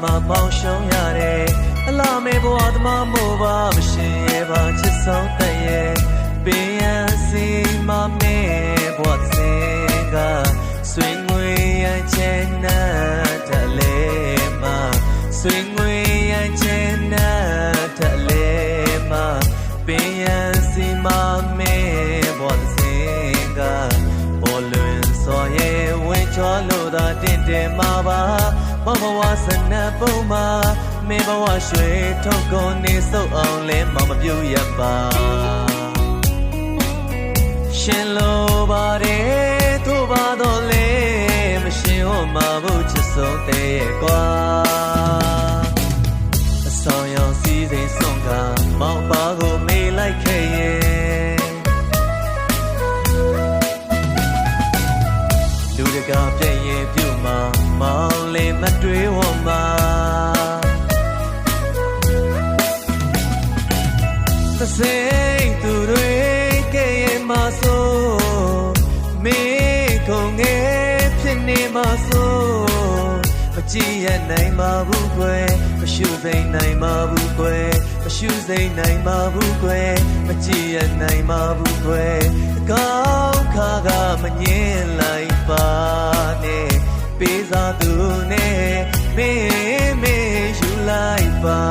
မှာမောင်းရှုံးရတယ်အလားမေဘဝသမားမို့ပါမရှင်ရဲ့ပါချစ်ဆုံးတဲ့ရဲ့ပင်ရစီမမဲဘဝစင်ကဆွေငွေရချင်နာတလေမှာဆွေငွေရချင်နာတလေမှာပင်ရစီမမဲဘဝစင်ကပေါ်လွင်စော်ရဲ့ဝင်းချောလို့သာတင်တယ်မှာပါဘဝစနပုံမှာမေဘဝရွှေထုတ်ကုန်နေစုပ်အောင်လဲမမပြူရပါရှင်လိုပါတယ်သူပါတော့လေမရှင်ဟောမှာဘူးချစ်ဆုံးတဲ့ရဲ့ကွာအဆောင်ရောင်စီးစိမ်ဆုံးကမောင်ပါကိုမေးလိုက်ခဲ့ရဲ့လူတကာပြည့်ရင်ပြုတ်မှာမောင်လေးမတွေးဝမှာသစိတ်သူတွေကဲ့မှာဆိုမေခုံငယ်ဖြစ်နေမှာဆိုမကြည့်ရနိုင်ပါဘူးကွယ်မရှုစိမ့်နိုင်ပါဘူးကွယ်မရှုစိမ့်နိုင်ပါဘူးကွယ်မကြည့်ရနိုင်ပါဘူးကွယ်ကောင်းခါကမငင်းလိုက်ပါနဲ့ပေးစားသူနဲ့မေယူလိုက်ပါ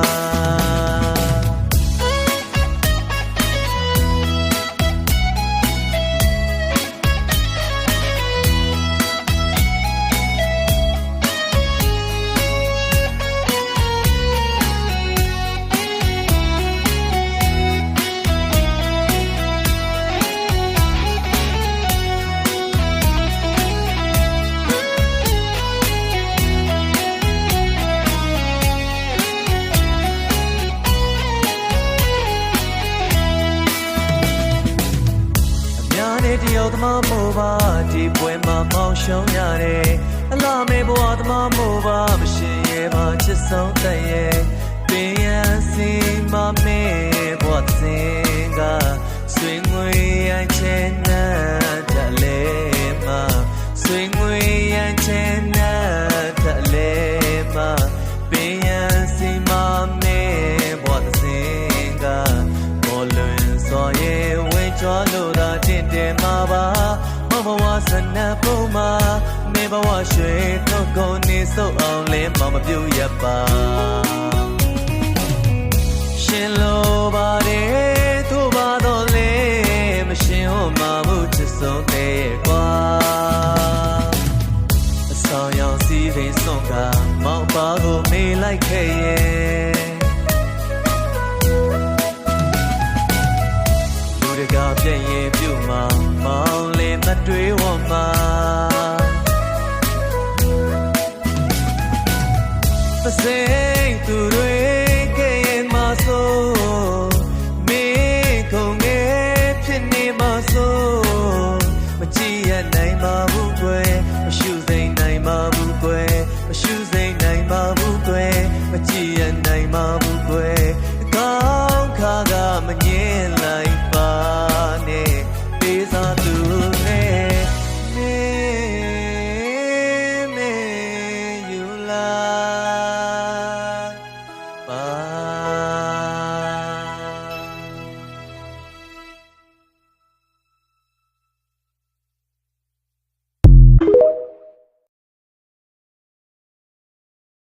တယောက်သမားမို့ပါဒီပွဲမှာမောင်းရှုံးရတယ်အလားမေဘဝသမားမို့ပါမရှင်ရဲ့ပါချစ်ဆုံးတဲ့ရဲ့ပင်ရစီမမဲဘဝစင်ကဆွေငွေရချင်နာတလေမှာဆွေငွေရချင်နာတလေမှာပင်ရစီမမဲဘဝစင်ကပေါ်လွင်စော်ရဲ့ဝင်းချောလို့သာတင်တယ်မှာပါဘဝစနပုံမှာမေဘဝရွှေထုတ်ကုန်နေစုပ်အောင်လဲမမပြူရပါရှင်လိုပါတယ်သူပါတော့လေမရှင်ဟောမှာဘူးချစ်ဆုံးတဲ့ကွာအဆောင်ရောင်စီးစိမ်ဆုံးကမောင်ပါကိုမေးလိုက်ခဲ့ရဲ့လူတကာပြည့်ရင်ပြုတ်မှာမောင်လေးမတွေးဝမှာပစိတ်သူတွေကဲ့မှာဆိုမေခုံငယ်ဖြစ်နေမှာဆိုမကြည့်ရနိုင်ပါဘူးကွယ်မရှုစိမ့်နိုင်ပါဘူးကွယ်မရှုစိမ့်နိုင်ပါဘူးကွယ်မကြည့်ရနိုင်ပါ